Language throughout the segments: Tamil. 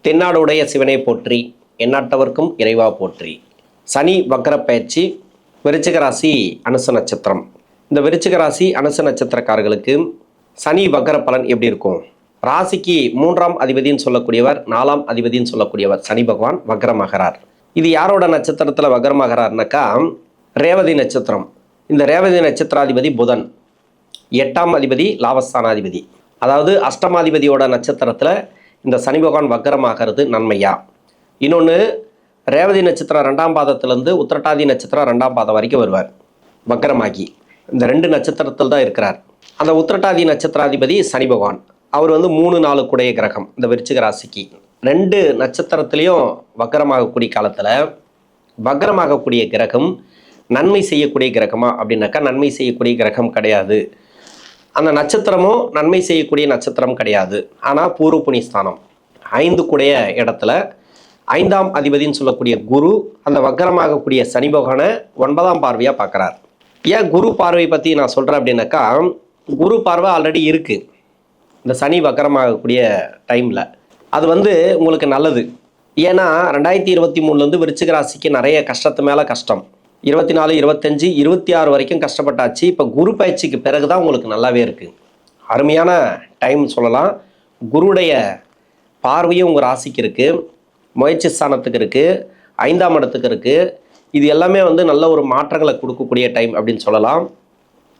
தென்னாடுடைய சிவனை போற்றி, எந்நாட்டவர்க்கும் இறைவா போற்றி. சனி வக்ர பயிற்சி, விருச்சிக ராசி அனுச நட்சத்திரம். இந்த விருச்சிக ராசி அனுச நட்சத்திரக்காரர்களுக்கு சனி வக்ர பலன் எப்படி இருக்கும்? ராசிக்கு 3ஆம் அதிபதினு சொல்லக்கூடியவர், 4ஆம் அதிபதினு சொல்லக்கூடியவர் சனி பகவான் வக்ரமாகிறார். இது யாரோட நட்சத்திரத்தில் வக்ரமாகிறார்னாக்கா ரேவதி நட்சத்திரம். இந்த ரேவதி நட்சத்திராதிபதி புதன், 8ஆம் அதிபதி லாபஸ்தானாதிபதி, அதாவது அஷ்டமாதிபதியோட நட்சத்திரத்தில் இந்த சனி பகவான் வக்ரமாகிறது நன்மையா? இன்னொன்று, ரேவதி நட்சத்திரம் 2ஆம் பாதத்திலேருந்து உத்திரட்டாதி நட்சத்திரம் 2ஆம் பாதம் வரைக்கும் வருவார் வக்ரமாகி. இந்த 2 நட்சத்திரத்தில் தான் இருக்கிறார். அந்த உத்திரட்டாதி நட்சத்திராதிபதி சனி பகவான், அவர் 3-4 கூடிய கிரகம். இந்த விருச்சிக ராசிக்கு 2 நட்சத்திரத்துலேயும் வக்ரமாகக்கூடிய காலத்தில் வக்ரமாகக்கூடிய கிரகம் நன்மை செய்யக்கூடிய கிரகமா அப்படின்னாக்கா நன்மை செய்யக்கூடிய கிரகம் கிடையாது. அந்த நட்சத்திரமும் நன்மை செய்யக்கூடிய நட்சத்திரம் கிடையாது. ஆனால் பூர்வ புண்ணியஸ்தானம் 5 கூடிய இடத்துல 5ஆம் அதிபதினு சொல்லக்கூடிய குரு அந்த வக்ரமாகக்கூடிய சனி பகவானை 9ஆம் பார்வையாக பார்க்குறார். ஏன் குரு பார்வை பற்றி நான் சொல்கிறேன் அப்படின்னாக்கா, குரு பார்வை ஆல்ரெடி இருக்குது இந்த சனி வக்ரமாகக்கூடிய டைமில். அது உங்களுக்கு நல்லது. ஏன்னா 2023 விருச்சிக ராசிக்கு நிறைய கஷ்டத்து மேலே கஷ்டம். 24, 25, 26 வரைக்கும் கஷ்டப்பட்டாச்சு. இப்போ குரு பயிற்சிக்கு பிறகு தான் உங்களுக்கு நல்லாவே இருக்குது. அருமையான டைம் சொல்லலாம். குருடைய பார்வையும் உங்கள் ராசிக்கு இருக்குது, முயற்சி ஸ்தானத்துக்கு இருக்குது, 5ஆம் இடத்துக்கு இருக்குது. இது எல்லாமே நல்ல ஒரு மாற்றங்களை கொடுக்கக்கூடிய டைம் அப்படின்னு சொல்லலாம்.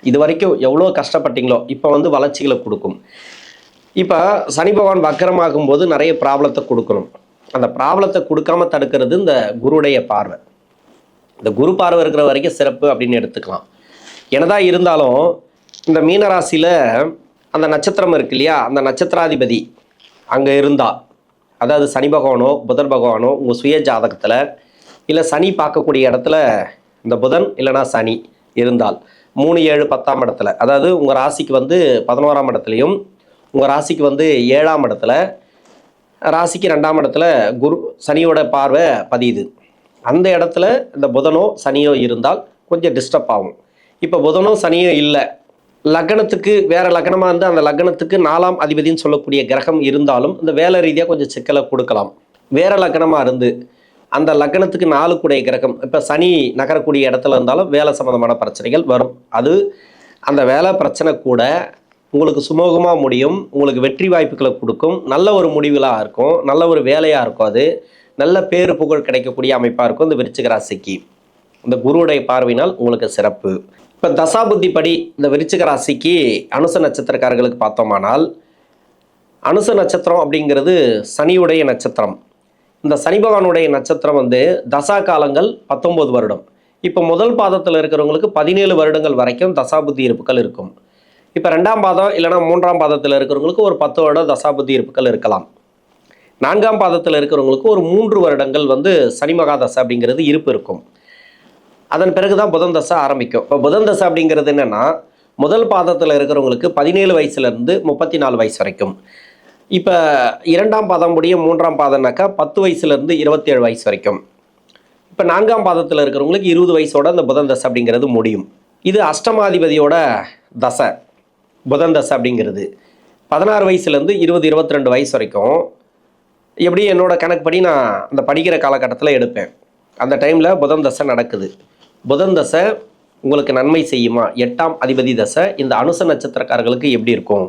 இது வரைக்கும் எவ்வளோ கஷ்டப்பட்டீங்களோ இப்போ வளர்ச்சிகளை கொடுக்கும். இப்போ சனி பகவான் வக்ரமாகும் போது நிறைய ப்ராப்ளத்தை கொடுக்கணும். அந்த ப்ராப்ளத்தை கொடுக்காம தடுக்கிறது இந்த குருடைய பார்வை. இந்த குரு பார்வை இருக்கிற வரைக்கும் சிறப்பு அப்படின்னு எடுத்துக்கலாம். என்னதான் இருந்தாலும் இந்த மீனராசியில் அந்த நட்சத்திரம் இருக்கு இல்லையா, அந்த நட்சத்திராதிபதி அங்கே இருந்தால், அதாவது சனி பகவானோ புதன் பகவானோ உங்கள் சுய ஜாதகத்தில் இல்லை சனி பார்க்கக்கூடிய இடத்துல இந்த புதன் இல்லைனா சனி இருந்தால் 3, 7, 10ஆம் இடத்துல, அதாவது உங்கள் ராசிக்கு 11ஆம் இடத்துலையும் உங்கள் ராசிக்கு 7ஆம் இடத்துல, ராசிக்கு 2ஆம் இடத்துல குரு சனியோட பார்வை பதியுது. அந்த இடத்துல இந்த புதனோ சனியோ இருந்தால் கொஞ்சம் டிஸ்டர்ப் ஆகும். இப்போ புதனோ சனியோ இல்லை, லக்னத்துக்கு வேறு லக்னமாக அந்த லக்னத்துக்கு 4ஆம் அதிபதினு சொல்லக்கூடிய கிரகம் இருந்தாலும் இந்த வேலை ரீதியாக கொஞ்சம் சிக்கலை கொடுக்கலாம். வேறு லக்னமாக இருந்து அந்த லக்னத்துக்கு 4 கூடிய கிரகம் இப்போ சனி நகரக்கூடிய இடத்துல இருந்தாலும் வேலை சம்மந்தமான பிரச்சனைகள் வரும். அது அந்த வேலை பிரச்சனை கூட உங்களுக்கு சுமூகமாக முடியும், உங்களுக்கு வெற்றி வாய்ப்புகளை கொடுக்கும், நல்ல ஒரு முடிவுகளாக இருக்கும், நல்ல ஒரு வேலையாக இருக்கும், அது நல்ல பேரு புகழ் கிடைக்கக்கூடிய அமைப்பாக இருக்கும். இந்த விருச்சிக ராசிக்கு இந்த குருவுடைய பார்வையினால் உங்களுக்கு சிறப்பு. இப்போ தசாபுத்தி படி இந்த விருச்சிக ராசிக்கு அனுச நட்சத்திரக்காரர்களுக்கு பார்த்தோமானால், அனுச நட்சத்திரம் அப்படிங்கிறது சனியுடைய நட்சத்திரம். இந்த சனி பகவானுடைய நட்சத்திரம் தசா காலங்கள் 19 வருடம். இப்போ முதல் பாதத்தில் இருக்கிறவங்களுக்கு 17 வருடங்கள் வரைக்கும் தசாபுத்தி இருப்புகள் இருக்கும். இப்போ 2ஆம் பாதம் இல்லைனா 3ஆம் பாதத்தில் இருக்கிறவங்களுக்கு ஒரு 10 வருடம் தசாபுத்தி இருப்புகள் இருக்கலாம். 4ஆம் பாதத்தில் இருக்கிறவங்களுக்கு ஒரு 3 வருடங்கள் சனி மகாதசை அப்படிங்கிறது இருப்பு இருக்கும். அதன் பிறகு தான் புதன் தசை ஆரம்பிக்கும். இப்போ புதன் தசை அப்படிங்கிறது என்னென்னா, முதல் பாதத்தில் இருக்கிறவங்களுக்கு 17 வயசுலேருந்து 34 வயசு வரைக்கும். இப்போ 2ஆம் பாதம் முடியும் 3ஆம் பாதம்னாக்கா 10 வயசுலேருந்து 27 வயசு வரைக்கும். இப்போ 4ஆம் பாதத்தில் இருக்கிறவங்களுக்கு 20 வயசோட அந்த புதன் தசை அப்படிங்கிறது முடியும். இது அஷ்டமாதிபதியோட தசை. புதன் தசை அப்படிங்கிறது 16 வயசுலேருந்து 20, 22 வயசு வரைக்கும். எப்படி என்னோட கணக்குப்படி நான் அந்த படிக்கிற காலகட்டத்தில் எடுப்பேன். அந்த டைமில் புதன் தசை நடக்குது. புதன் தசை உங்களுக்கு நன்மை செய்யுமா? 8ஆம் அதிபதி தசை இந்த அனுச நட்சத்திரக்காரர்களுக்கு எப்படி இருக்கும்?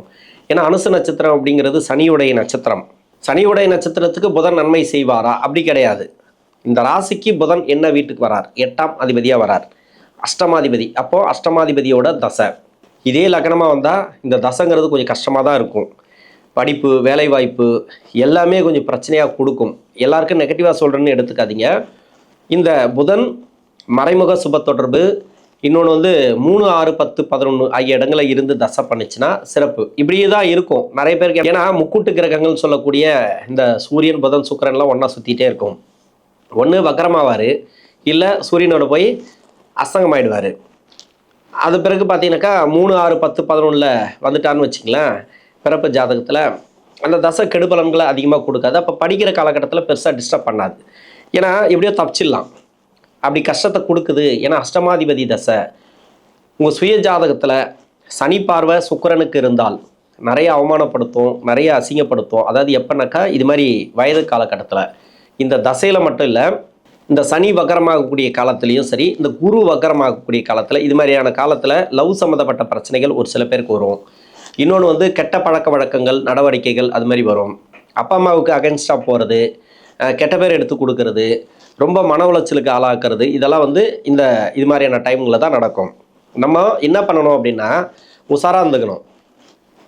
ஏன்னா அனுச நட்சத்திரம் அப்படிங்கிறது சனியுடைய நட்சத்திரம். சனியுடைய நட்சத்திரத்துக்கு புதன் நன்மை செய்வாரா? அப்படி கிடையாது. இந்த ராசிக்கு புதன் என்ன வீட்டுக்கு வரார்? 8ஆம் அதிபதியாக வரார், அஷ்டமாதிபதி. அப்போது அஷ்டமாதிபதியோட தசை. இதே லக்னமாக வந்தால் இந்த தசைங்கிறது கொஞ்சம் கஷ்டமாக தான் இருக்கும். படிப்பு, வேலைவாய்ப்பு எல்லாமே கொஞ்சம் பிரச்சனையாக கொடுக்கும். எல்லாருக்கும் நெகட்டிவாக சொல்கிறேன்னு எடுத்துக்காதீங்க. இந்த புதன் மறைமுக சுப தொடர்பு, இன்னொன்று 3, 6, 10, 11 ஆகிய இடங்களில் இருந்து தசை பண்ணிச்சுன்னா சிறப்பு. இப்படியே தான் இருக்கும் நிறைய பேருக்கு. ஏன்னா முக்கூட்டு கிரகங்கள் சொல்லக்கூடிய இந்த சூரியன், புதன், சுக்கிரன்லாம் ஒன்றா சுற்றிட்டே இருக்கும். ஒன்று வக்ரமாவார், இல்லை சூரியனோட போய் அஸ்தங்கமாயிடுவார். அது பிறகு பார்த்தீங்கன்னாக்கா 3, 6, 10, 11 வந்துட்டான்னு வச்சிங்களேன், பிறப்பு ஜாதகத்தில் அந்த தசை கெடுபலன்களை அதிகமாக கொடுக்காது. அப்போ படிக்கிற காலகட்டத்தில் பெருசாக டிஸ்டர்ப் பண்ணாது. ஏன்னா எப்படியோ தப்பிச்சிடலாம். அப்படி கஷ்டத்தை கொடுக்குது. ஏன்னா அஷ்டமாதிபதி தசை உங்கள் சுய ஜாதகத்தில் சனி பார்வை சுக்கிரனுக்கு இருந்தால், நிறைய அவமானப்படுத்தும், நிறைய அசிங்கப்படுத்தும். அதாவது எப்போனாக்கா இது மாதிரி வயது காலகட்டத்தில் இந்த தசையில் மட்டும் இல்லை, இந்த சனி வக்கரமாகக்கூடிய காலத்துலேயும் சரி, இந்த குரு வக்கரமாகக்கூடிய காலத்தில் இது மாதிரியான காலத்தில் லவ் சம்மந்தப்பட்ட பிரச்சனைகள் ஒரு சில பேருக்கு வரும். இன்னொன்று வந்து கெட்ட பழக்க வழக்கங்கள், நடவடிக்கைகள் அது மாதிரி வரும். அப்பா அம்மாவுக்கு அகென்ஸ்டாக போகிறது, கெட்ட பேர் எடுத்து கொடுக்கறது, ரொம்ப மன உளைச்சலுக்கு ஆளாக்குறது, இதெல்லாம் வந்து இது மாதிரியான டைம்களில் தான் நடக்கும். நம்ம என்ன பண்ணணும் அப்படின்னா, உஷாராக இருந்துக்கணும்.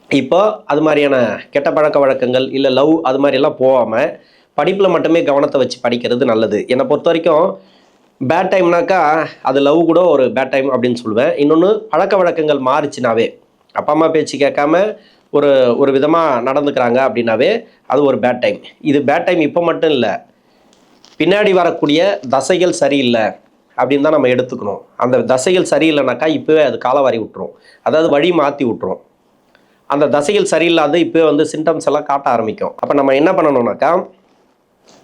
இப்போ அது மாதிரியான கெட்ட பழக்க வழக்கங்கள் இல்லை லவ் அது மாதிரியெல்லாம் போகாமல் படிப்பில் மட்டுமே கவனத்தை வச்சு படிக்கிறது நல்லது. என்னை பொறுத்த வரைக்கும் பேட் டைம்னாக்கா அது லவ் கூட ஒரு பேட் டைம் அப்படின்னு சொல்லுவேன். இன்னொன்று பழக்க வழக்கங்கள் மாறிச்சுனாவே, அப்பா அம்மா பேச்சு கேட்காம ஒரு விதமாக நடந்துக்கிறாங்க அப்படின்னாவே அது ஒரு பேட் டைம். இது பேட் டைம் இப்போ மட்டும் இல்லை, பின்னாடி வரக்கூடிய தசைகள் சரியில்லை அப்படின்னு தான் நம்ம எடுத்துக்கணும். அந்த தசைகள் சரியில்லைனாக்கா இப்போவே அது காலவாரி விட்டுரும், அதாவது வழி மாற்றி விட்டுரும். அந்த தசைகள் சரியில்லாத இப்போ வந்து சிம்டம்ஸ் எல்லாம் காட்ட ஆரம்பிக்கும். அப்போ நம்ம என்ன பண்ணணும்னாக்கா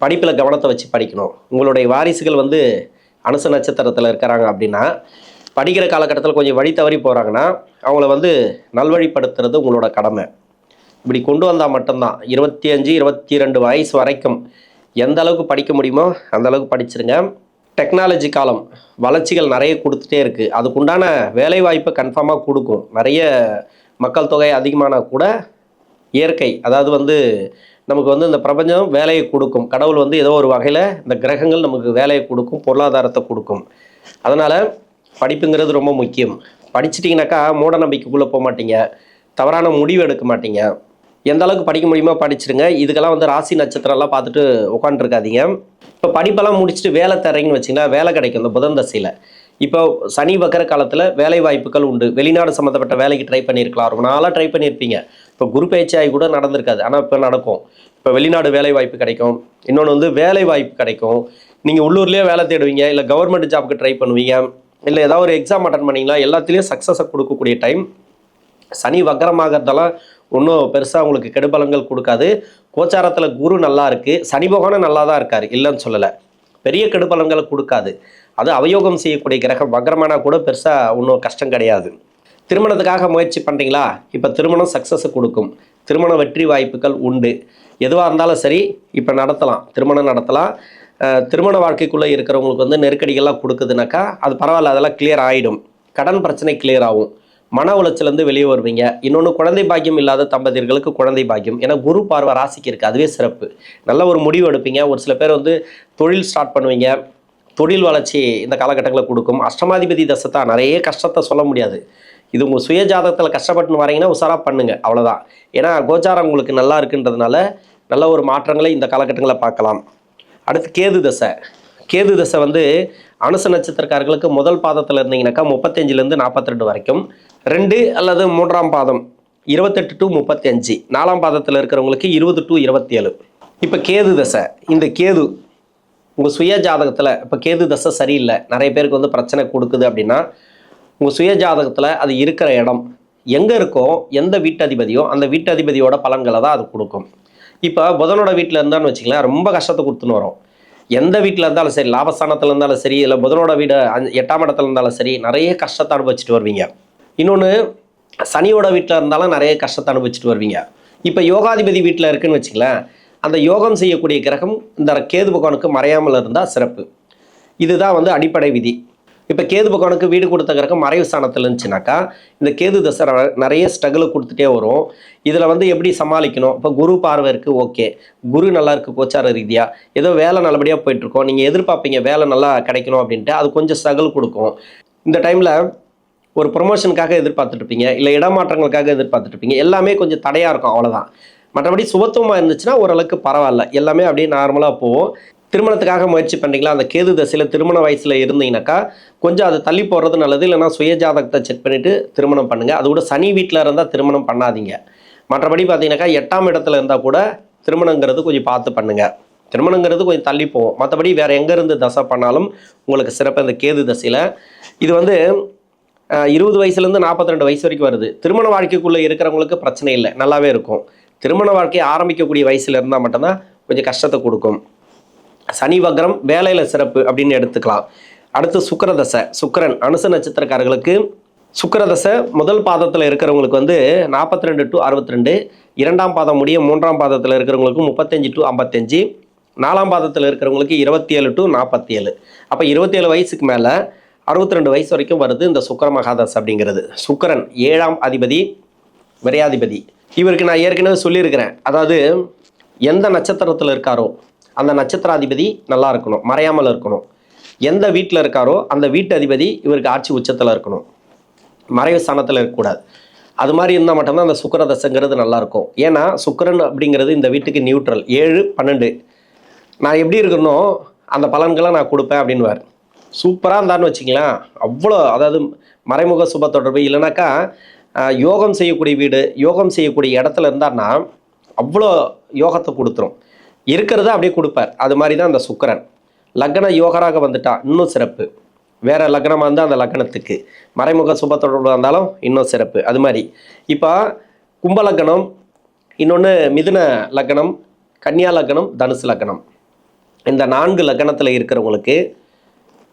படிப்பில் கவனத்தை வச்சு படிக்கணும். உங்களுடைய வாரிசுகள் வந்து அனுச நட்சத்திரத்தில் இருக்கிறாங்க அப்படின்னா, படிக்கிற காலகட்டத்தில் கொஞ்சம் வழி தவறி போகிறாங்கன்னா அவங்கள வந்து நல்வழிப்படுத்துறது உங்களோட கடமை. இப்படி கொண்டு வந்தால் மட்டும்தான் 25, 22 வயசு வரைக்கும் எந்த அளவுக்கு படிக்க முடியுமோ அந்த அளவுக்கு படிச்சிருங்க. டெக்னாலஜி காலம் வளர்ச்சிகள் நிறைய கொடுத்துட்டே இருக்குது. அதுக்குண்டான வேலைவாய்ப்பை கன்ஃபார்மாக கொடுக்கும். நிறைய மக்கள் தொகை அதிகமான கூட இயற்கை, அதாவது வந்து நமக்கு வந்து இந்த பிரபஞ்சம் வேலையை கொடுக்கும். கடவுள் வந்து ஏதோ ஒரு வகையில் இந்த கிரகங்கள் நமக்கு வேலையை கொடுக்கும், பொருளாதாரத்தை கொடுக்கும். அதனால் படிப்புங்கிறது ரொம்ப முக்கியம். படிச்சிட்டிங்கனாக்கா மூட நம்பிக்கைக்குள்ளே போக மாட்டீங்க, தவறான முடிவு எடுக்க மாட்டீங்க. எந்த அளவுக்கு படிக்க முடியுமோ படிச்சிருங்க. இதுக்கெல்லாம் வந்து ராசி நட்சத்திரம்லாம் பார்த்துட்டு உட்காந்துருக்காதீங்க. இப்போ படிப்பெல்லாம் முடிச்சுட்டு வேலை தரீங்கன்னு வச்சிங்கன்னா வேலை கிடைக்கும் இந்த புதன் தசையில். இப்போ சனி வக்கர காலத்தில் வேலை வாய்ப்புகள் உண்டு. வெளிநாடு சம்மந்தப்பட்ட வேலைக்கு ட்ரை பண்ணியிருக்கலாம், ரொம்ப நாளாக ட்ரை பண்ணியிருப்பீங்க. இப்போ குரு பயிற்சியாகி கூட நடந்திருக்காது, ஆனால் இப்போ நடக்கும். இப்போ வெளிநாடு வேலை வாய்ப்பு கிடைக்கும். இன்னொன்று வந்து வேலை வாய்ப்பு கிடைக்கும். நீங்கள் உள்ளூர்லேயே வேலை தேடுவீங்க, இல்லை கவர்மெண்ட் ஜாப்க்கு ட்ரை பண்ணுவீங்க, இல்லை ஏதாவது ஒரு எக்ஸாம் அட்டன் பண்ணிங்களா, எல்லாத்துலேயும் சக்ஸஸை கொடுக்கக்கூடிய டைம். சனி வக்கரமாகறதெல்லாம் ஒன்றும் பெருசாக உங்களுக்கு கெடுபலங்கள் கொடுக்காது. கோச்சாரத்தில் குரு நல்லா இருக்குது, சனி பகவானும் நல்லா தான் இருக்கார், இல்லைன்னு சொல்லலை. பெரிய கெடுபலங்களை கொடுக்காது. அது அவயோகம் செய்யக்கூடிய கிரகம். வக்கரமானா கூட பெருசாக ஒன்றும் கஷ்டம் கிடையாது. திருமணத்துக்காக முயற்சி பண்ணுறீங்களா, இப்போ திருமணம் சக்ஸஸை கொடுக்கும். திருமண வெற்றி வாய்ப்புகள் உண்டு. எதுவாக இருந்தாலும் சரி இப்போ நடத்தலாம், திருமணம் நடத்தலாம். திருமண வாழ்க்கைக்குள்ளே இருக்கிறவங்களுக்கு வந்து நெருக்கடிகள்லாம் கொடுக்குதுனாக்கா அது பரவாயில்ல, அதெல்லாம் கிளியர் ஆகிடும். கடன் பிரச்சனை கிளியர் ஆகும். மன உளைச்சலேருந்து வெளியே வருவீங்க. இன்னொன்று குழந்தை பாக்கியம் இல்லாத தம்பதியர்களுக்கு குழந்தை பாக்கியம். ஏன்னா குரு பார்வை ராசிக்கு இருக்குது, அதுவே சிறப்பு. நல்ல ஒரு முடிவு எடுப்பீங்க. ஒரு சில பேர் வந்து தொழில் ஸ்டார்ட் பண்ணுவீங்க, தொழில் வளர்ச்சி இந்த காலகட்டங்களில் கொடுக்கும். அஷ்டமாதிபதி தசை தான், நிறைய கஷ்டத்தை சொல்ல முடியாது. இது உங்கள் சுய ஜாதகத்தில் கஷ்டப்பட்டுன்னு வரீங்கன்னா உசாராக பண்ணுங்கள், அவ்வளோதான். ஏன்னா கோச்சாரம் உங்களுக்கு நல்லா இருக்குன்றதுனால நல்ல ஒரு மாற்றங்களை இந்த காலகட்டங்களில் பார்க்கலாம். அடுத்து கேது தசை. கேது தசை வந்து அனுச நட்சத்திரக்காரர்களுக்கு முதல் பாதத்தில் இருந்தீங்கன்னாக்கா 35லேருந்து 42 வரைக்கும், 2 அல்லது 3ஆம் பாதம் 28 to 35, 4ஆம் பாதத்தில் இருக்கிறவங்களுக்கு 20 to 27. இப்போ கேது தசை, இந்த கேது உங்கள் சுய ஜாதகத்தில் இப்போ கேது தசை சரியில்லை, நிறைய பேருக்கு வந்து பிரச்சனை கொடுக்குது அப்படின்னா, உங்கள் சுய ஜாதகத்தில் அது இருக்கிற இடம் எங்கே இருக்கோ, எந்த வீட்டதிபதியோ அந்த வீட்டதிபதியோட பலன்களை தான் அது கொடுக்கும். இப்போ புதனோட வீட்டில் இருந்தான்னு வச்சுக்கலாம், ரொம்ப கஷ்டத்தை கொடுத்துன்னு வரும். எந்த வீட்டில் இருந்தாலும் சரி, லாபஸ்தானத்தில் இருந்தாலும் சரி, இல்லை புதனோட வீடு 8ஆம் இடத்துல இருந்தாலும் சரி, நிறைய கஷ்டத்தை அனுபவிச்சுட்டு வருவீங்க. இன்னொன்று சனியோட வீட்டில் இருந்தாலும் நிறைய கஷ்டத்தை அனுபவிச்சுட்டு வருவீங்க. இப்போ யோகாதிபதி வீட்டில் இருக்குன்னு வச்சுங்களேன், அந்த யோகம் செய்யக்கூடிய கிரகம் இந்த கேது பகவானுக்கு மறையாமல் இருந்தால் சிறப்பு. இதுதான் வந்து அடிப்படை விதி. இப்போ கேது பகவானுக்கு வீடு கொடுத்த கிரகம் மறைவு ஸ்தானத்தில் இருந்துச்சுனாக்கா இந்த கேது தசை நிறைய ஸ்ட்ரகிளை கொடுத்துட்டே வரும். இதில் வந்து எப்படி சமாளிக்கணும்? இப்போ குரு பார்வை இருக்குது, ஓகே, குரு நல்லா இருக்குது கோச்சார ரீதியாக, ஏதோ வேலை நல்லபடியாக போயிட்டுருக்கோம், நீங்கள் எதிர்பார்ப்பீங்க வேலை நல்லா கிடைக்கணும் அப்படின்ட்டு, அது கொஞ்சம் ஸ்ட்ரகிள் கொடுக்கும். இந்த டைமில் ஒரு ப்ரொமோஷனுக்காக எதிர்பார்த்துட்ருப்பீங்க, இல்லை இடமாற்றங்களுக்காக எதிர்பார்த்துட்ருப்பீங்க, எல்லாமே கொஞ்சம் தடையாக இருக்கும், அவ்வளோதான். மற்றபடி சுபத்துவமாக இருந்துச்சுன்னா ஓரளவுக்கு பரவாயில்ல, எல்லாமே அப்படியே நார்மலாக போகும். திருமணத்துக்காக முயற்சி பண்ணுறீங்களா, அந்த கேது தசையில் திருமண வயசில் இருந்தீங்கன்னாக்கா கொஞ்சம் அது தள்ளி போடுறது நல்லது. இல்லைனா சுய ஜாதகத்தை செக் பண்ணிவிட்டு திருமணம் பண்ணுங்கள். அது கூட சனி வீட்டில் இருந்தால் திருமணம் பண்ணாதீங்க. மற்றபடி பார்த்தீங்கன்னாக்கா 8ஆம் இடத்துல இருந்தால் கூட திருமணங்கிறது கொஞ்சம் பார்த்து பண்ணுங்கள். திருமணங்கிறது கொஞ்சம் தள்ளி போகும். மற்றபடி வேறு எங்கேருந்து தசை பண்ணாலும் உங்களுக்கு சிறப்பு இந்த கேது தசையில். இது வந்து 20 வயசுலேருந்து 42 வயசு வரைக்கும் வருது. திருமண வாழ்க்கைக்குள்ளே இருக்கிறவங்களுக்கு பிரச்சனை இல்லை, நல்லாவே இருக்கும். திருமண வாழ்க்கையை ஆரம்பிக்கக்கூடிய வயசில் இருந்தால் மட்டும்தான் கொஞ்சம் கஷ்டத்தை கொடுக்கும். சனி வக்ரம் வேலையில் சிறப்பு அப்படின்னு எடுத்துக்கலாம். அடுத்து சுக்கிர தசை. சுக்கிரன் அனுச நட்சத்திரக்காரர்களுக்கு சுக்கிரதசை முதல் பாதத்தில் இருக்கிறவங்களுக்கு வந்து 42 to 62, இரண்டாம் பாதம் முடிய மூன்றாம் பாதத்தில் இருக்கிறவங்களுக்கு 35 to 55, நாலாம் பாதத்தில் இருக்கிறவங்களுக்கு 27 to 47. அப்போ 27 வயசுக்கு மேலே 62 வயசு வரைக்கும் வருது இந்த சுக்கிர மகாதசை அப்படிங்கிறது. சுக்கிரன் 7ஆம் அதிபதி, விரையாதிபதி. இவருக்கு நான் ஏற்கனவே சொல்லியிருக்கிறேன், அதாவது எந்த நட்சத்திரத்தில் இருக்காரோ அந்த நட்சத்திராதிபதி நல்லா இருக்கணும், மறையாமல் இருக்கணும். எந்த வீட்டில் இருக்காரோ அந்த வீட்டு அதிபதி இவருக்கு ஆட்சி உச்சத்தில் இருக்கணும், மறைவு ஸ்தானத்தில் இருக்கக்கூடாது. அது மாதிரி இருந்தால் மட்டும்தான் அந்த சுக்கிர தசைங்கிறது நல்லாயிருக்கும். ஏன்னா சுக்கிரன் அப்படிங்கிறது இந்த வீட்டுக்கு நியூட்ரல். 7, 12 நான் எப்படி இருக்கணும் அந்த பலன்களை நான் கொடுப்பேன் அப்படின்வார். சூப்பராக இருந்தான்னு வச்சிங்களேன், அவ்வளோ, அதாவது மறைமுக சுப தொடர்பு இல்லைனாக்கா யோகம் செய்யக்கூடிய வீடு, யோகம் செய்யக்கூடிய இடத்துல இருந்தார்னா அவ்வளோ யோகத்தை கொடுத்துரும். இருக்கிறத அப்படியே கொடுப்பார். அது மாதிரி தான் அந்த சுக்கிரன். லக்ன யோகராக வந்துட்டா இன்னும் சிறப்பு. வேறு லக்னமாக இருந்தால் அந்த லக்னத்துக்கு மறைமுக சுப தொடர்பு இருந்தாலும் இன்னும் சிறப்பு. அது மாதிரி இப்போ கும்ப லக்னம், இன்னொன்று மிதுன லக்னம், கன்னியா லக்னம், தனுசு லக்னம், இந்த 4 லக்னத்தில் இருக்கிறவங்களுக்கு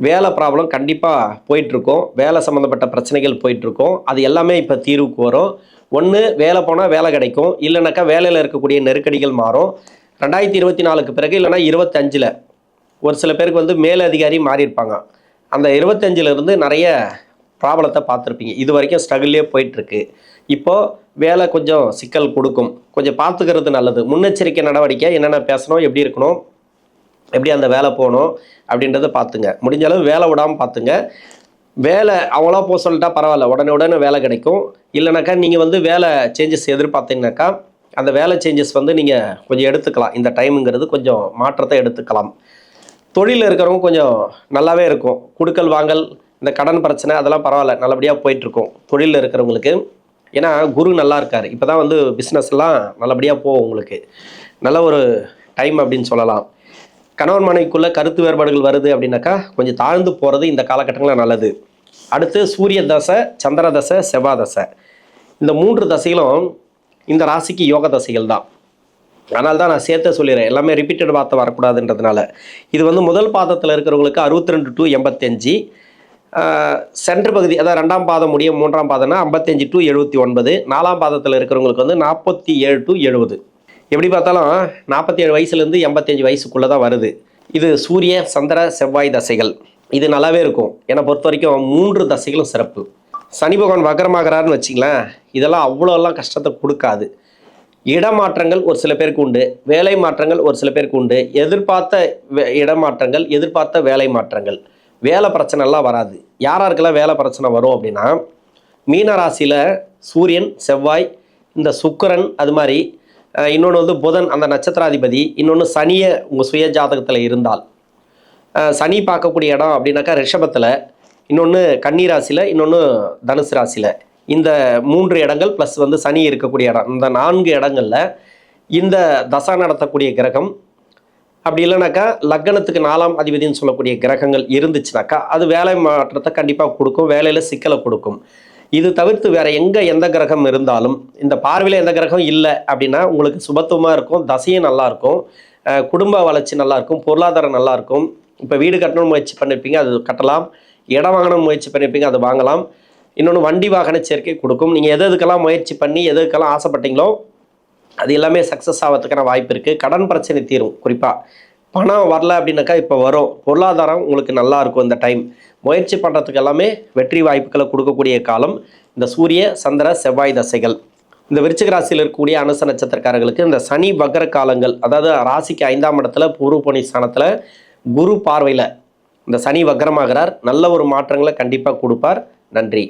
வேலை ப்ராப்ளம் கண்டிப்பாக போயிட்டுருக்கோம். வேலை சம்மந்தப்பட்ட பிரச்சனைகள் போயிட்டுருக்கோம். அது எல்லாமே இப்போ தீர்வுக்கு வரும். ஒன்று வேலை போனால் வேலை கிடைக்கும், இல்லைனாக்கா வேலையில் இருக்கக்கூடிய நெருக்கடிகள் மாறும். 2024க்கு பிறகு இல்லைனா 25ல் ஒரு சில பேருக்கு வந்து மேல் அதிகாரி மாறியிருப்பாங்க. அந்த 25லேருந்து நிறைய ப்ராப்ளத்தை பார்த்துருப்பீங்க. இது வரைக்கும் ஸ்ட்ரகிள்லேயே போயிட்டுருக்கு. இப்போது வேலை கொஞ்சம் சிக்கல் கொடுக்கும், கொஞ்சம் பார்த்துக்கிறது நல்லது. முன்னெச்சரிக்கை நடவடிக்கை என்னென்ன பேசணும், எப்படி இருக்கணும், எப்படி அந்த வேலை போகணும் அப்படின்றத பார்த்துங்க. முடிஞ்ச அளவு வேலை விடாமல் பார்த்துங்க. வேலை அவங்களா போக சொல்லிட்டா பரவாயில்ல, உடனே வேலை கிடைக்கும். இல்லைனாக்கா நீங்கள் வந்து வேலை சேஞ்சஸ் எதிர்பார்த்தீங்கன்னாக்கா அந்த வேலை சேஞ்சஸ் வந்து நீங்கள் கொஞ்சம் எடுத்துக்கலாம். இந்த டைமுங்கிறது கொஞ்சம் மாற்றத்தை எடுத்துக்கலாம். தொழிலில் இருக்கிறவங்க கொஞ்சம் நல்லாவே இருக்கும். குடுக்கல் வாங்கல், இந்த கடன் பிரச்சனை அதெல்லாம் பரவாயில்ல, நல்லபடியாக போயிட்டுருக்கும் தொழிலில் இருக்கிறவங்களுக்கு. ஏன்னா குரு நல்லா இருக்கார். இப்போ தான் வந்து பிஸ்னஸ்லாம் நல்லபடியாக போகும். உங்களுக்கு நல்ல ஒரு டைம் அப்படின்னு சொல்லலாம். கணவன் மனைவிக்குள்ளே கருத்து வேறுபாடுகள் வருது அப்படின்னாக்கா கொஞ்சம் தாழ்ந்து போகிறது இந்த காலகட்டங்களில் நல்லது. அடுத்து சூரிய தசை, சந்திர தசை, செவ்வாய் தசை, இந்த 3 தசைகளும் இந்த ராசிக்கு யோக தசைகள் தான். அதனால தான் நான் சேர்த்து சொல்லிடுறேன், எல்லாமே ரிப்பீட்டட் வார்த்தை வரக்கூடாதுன்றதுனால. இது வந்து முதல் பாதத்தில் இருக்கிறவங்களுக்கு 62 to 85, சென்ட்ரு பகுதி அதாவது 2ஆம் பாதம் முடிய 3ஆம் பாதம்னா 55 to 79, 4ஆம் பாதத்தில் இருக்கிறவங்களுக்கு வந்து 47 to 70. எப்படி பார்த்தாலும் 47 வயசுலேருந்து 85 வயசுக்குள்ளே தான் வருது. இது சூரிய சந்திர செவ்வாய் தசைகள். இது நல்லாவே இருக்கும். என்னை பொறுத்த வரைக்கும் 3 தசைகளும் சிறப்பு. சனி பகவான் வக்கரமாகறாருன்னு வச்சிங்களேன், இதெல்லாம் அவ்வளோலாம் கஷ்டத்தை கொடுக்காது. இடமாற்றங்கள் ஒரு சில பேருக்கு உண்டு, வேலை மாற்றங்கள் ஒரு சில பேருக்கு உண்டு. எதிர்பார்த்த இடமாற்றங்கள், எதிர்பார்த்த வேலை மாற்றங்கள், வேலை பிரச்சனைலாம் வராது. யாராருக்கெல்லாம் வேலை பிரச்சனை வரும் அப்படின்னா, மீன ராசியில் சூரியன், செவ்வாய், இந்த சுக்கிரன், அது மாதிரி இன்னொன்று வந்து புதன் அந்த நட்சத்திராதிபதி, இன்னொன்று சனியை உங்கள் சுய ஜாதகத்தில் இருந்தால், சனி பார்க்கக்கூடிய இடம் அப்படின்னாக்கா ரிஷபத்தில், இன்னொன்று கன்னி ராசியில், இன்னொன்று தனுசு ராசியில். இந்த 3 இடங்கள் ப்ளஸ் வந்து சனி இருக்கக்கூடிய இடம், இந்த 4 இடங்களில் இந்த தசா நடத்தக்கூடிய கிரகம், அப்படி இல்லைனாக்கா லக்னத்துக்கு 4ஆம் அதிபதினு சொல்லக்கூடிய கிரகங்கள் இருந்துச்சுனாக்கா அது வேலை மாற்றத்தை கண்டிப்பாக கொடுக்கும், வேலையில் சிக்கலை கொடுக்கும். இது தவிர்த்து வேறு எந்த கிரகம் இருந்தாலும், இந்த பார்வையில் எந்த கிரகம் இல்லை அப்படின்னா உங்களுக்கு சுபத்துவமாக இருக்கும், தசையும் நல்லாயிருக்கும், குடும்ப வளர்ச்சி நல்லாயிருக்கும், பொருளாதாரம் நல்லாயிருக்கும். இப்போ வீடு கட்டணும்னு முயற்சி பண்ணியிருப்பீங்க, அது கட்டலாம். இடம் வாங்கணும்னு முயற்சி பண்ணியிருப்பீங்க, அது வாங்கலாம். இன்னொன்று வண்டி வாகன சேர்க்கை கொடுக்கும். நீங்கள் எதுக்கெல்லாம் முயற்சி பண்ணி எதுக்கெல்லாம் ஆசைப்பட்டீங்களோ அது எல்லாமே சக்ஸஸ் ஆகிறதுக்கான வாய்ப்பு இருக்குது. கடன் பிரச்சனை தீரும். குறிப்பாக பணம் வரல அப்படின்னாக்கா இப்போ வரும். பொருளாதாரம் உங்களுக்கு நல்லா இருக்கும். இந்த டைம் முயற்சி பண்ணுறதுக்கு எல்லாமே வெற்றி வாய்ப்புகளை கொடுக்கக்கூடிய காலம் இந்த சூரிய சந்திர செவ்வாய் தசைகள். இந்த விருச்சிக ராசியில் இருக்கக்கூடிய அனுச நட்சத்திரக்காரர்களுக்கு இந்த சனி வக்ர காலங்கள், அதாவது ராசிக்கு 5ஆம் இடத்துல பூர்வ புனி ஸ்தானத்தில் குரு பார்வையில் இந்த சனி வக்ரமாகிறார். நல்ல ஒரு மாற்றங்களை கண்டிப்பாக கொடுப்பார். நன்றி.